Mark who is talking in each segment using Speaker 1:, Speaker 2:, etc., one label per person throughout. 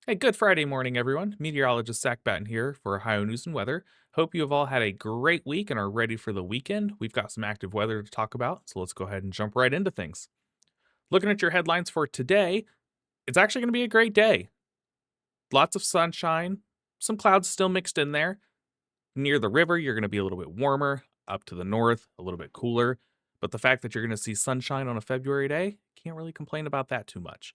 Speaker 1: Hey, good Friday morning, everyone. Meteorologist Zach Batten here for Ohio News and Weather. Hope you have all had a great week and are ready for the weekend. We've got some active weather to talk about, so let's go ahead and jump right into things. Looking at your headlines for today, it's actually going to be a great day. Lots of sunshine, some clouds still mixed in there. Near the river, you're going to be a little bit warmer. Up to the north, a little bit cooler. But the fact that you're going to see sunshine on a February day, can't really complain about that too much.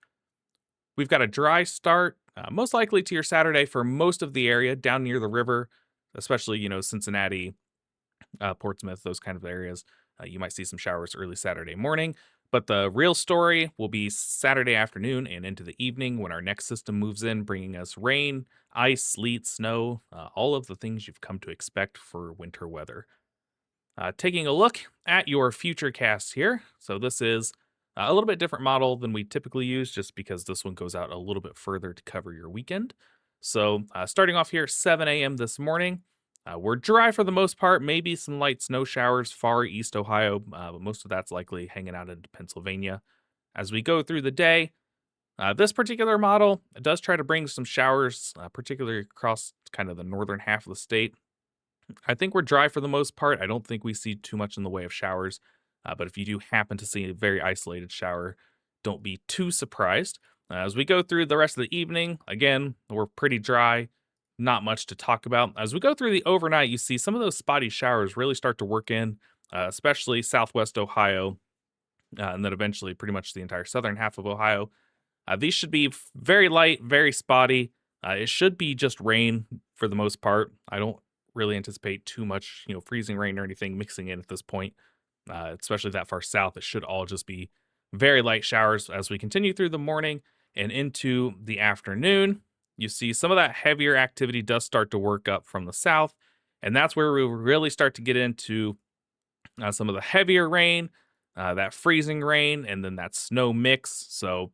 Speaker 1: We've got a dry start, most likely to your Saturday for most of the area down near the river, especially, Cincinnati, Portsmouth, those kind of areas. You might see some showers early Saturday morning. But the real story will be Saturday afternoon and into the evening when our next system moves in, bringing us rain, ice, sleet, snow, all of the things you've come to expect for winter weather. Taking a look at your future cast here. So this is a little bit different model than we typically use, just because this one goes out a little bit further to cover your weekend. So starting off here, 7 a.m. this morning. We're dry for the most part, maybe some light snow showers far east Ohio, but most of that's likely hanging out into Pennsylvania. As we go through the day, this particular model does try to bring some showers, particularly across kind of the northern half of the state. I think we're dry for the most part. I don't think we see too much in the way of showers. But if you do happen to see a very isolated shower, don't be too surprised. As we go through the rest of the evening, again, we're pretty dry, not much to talk about. As we go through the overnight, you see some of those spotty showers really start to work in, especially southwest Ohio, and then eventually pretty much the entire southern half of Ohio. These should be very light, very spotty. It should be just rain for the most part. I don't really anticipate too much, freezing rain or anything mixing in at this point, especially that far south. It should all just be very light showers as we continue through the morning and into the afternoon. You see some of that heavier activity does start to work up from the south, and that's where we really start to get into some of the heavier rain, that freezing rain, and then that snow mix. So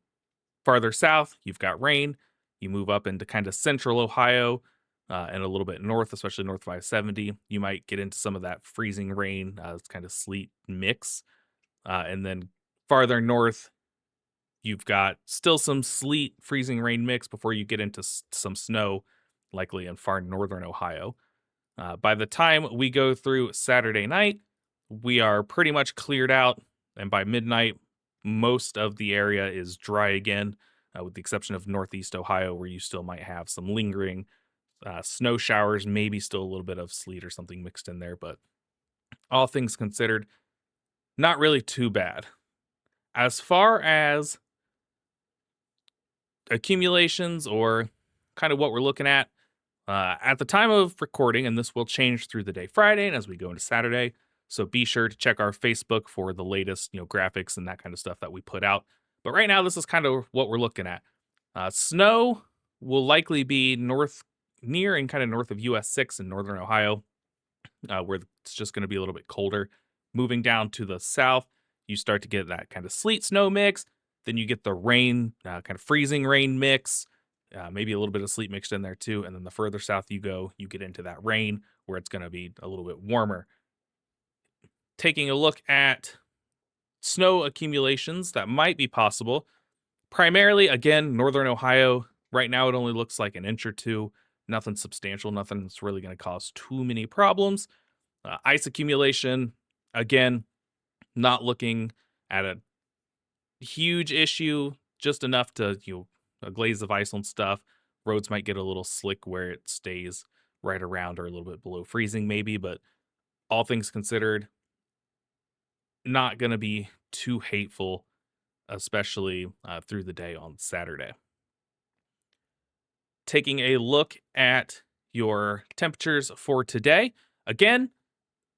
Speaker 1: farther south, you've got rain. You move up into kind of central Ohio and a little bit north, especially north of I-70. You might get into some of that freezing rain, kind of sleet mix. And then farther north, you've got still some sleet, freezing rain mix before you get into some snow, likely in far northern Ohio. By the time we go through Saturday night, we are pretty much cleared out. And by midnight, most of the area is dry again, with the exception of Northeast Ohio, where you still might have some lingering snow showers, maybe still a little bit of sleet or something mixed in there. But all things considered, not really too bad. As far as accumulations or kind of what we're looking at the time of recording, and this will change through the day Friday and as we go into Saturday. So be sure to check our Facebook for the latest, graphics and that kind of stuff that we put out. But right now, this is kind of what we're looking at. Snow will likely be near and kind of north of US 6 in northern Ohio, where it's just going to be a little bit colder. Moving down to the south, you start to get that kind of sleet snow mix. Then you get the rain, kind of freezing rain mix, maybe a little bit of sleet mixed in there too. And then the further south you go, you get into that rain where it's going to be a little bit warmer. Taking a look at snow accumulations that might be possible, primarily, again, northern Ohio. Right now, it only looks like an inch or two. Nothing substantial, nothing that's really going to cause too many problems. Ice accumulation, again, not looking at a huge issue, just enough to, a glaze of ice on stuff. Roads might get a little slick where it stays right around or a little bit below freezing, maybe, but all things considered, not going to be too hateful, especially through the day on Saturday. Taking a look at your temperatures for today, again,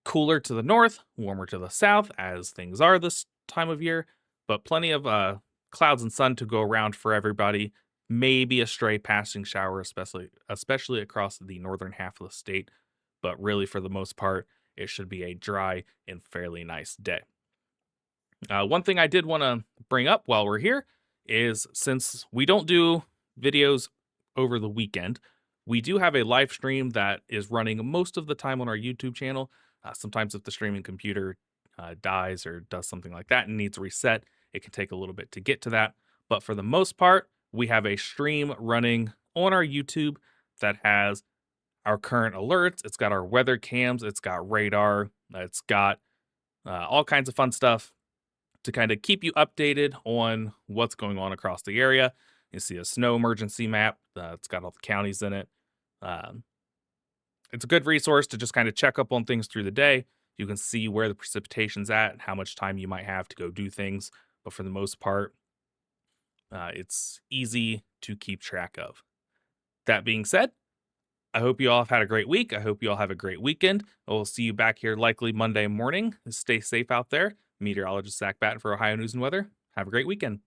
Speaker 1: cooler to the north, warmer to the south, as things are this time of year, but plenty of clouds and sun to go around for everybody. Maybe a stray passing shower, especially across the northern half of the state, but really for the most part, it should be a dry and fairly nice day. One thing I did want to bring up while we're here is, since we don't do videos over the weekend, we do have a live stream that is running most of the time on our YouTube channel. Sometimes if the streaming computer dies or does something like that and needs a reset, it can take a little bit to get to that. But for the most part, we have a stream running on our YouTube that has our current alerts. It's got our weather cams. It's got radar. It's got all kinds of fun stuff to kind of keep you updated on what's going on across the area. You see a snow emergency map. It's got all the counties in it. Um, it's a good resource to just kind of check up on things through the day. You can see where the precipitation's at, how much time you might have to go do things. But for the most part, it's easy to keep track of. That being said, I hope you all have had a great week. I hope you all have a great weekend. We'll see you back here likely Monday morning. Stay safe out there. Meteorologist Zach Batten for Ohio News and Weather. Have a great weekend.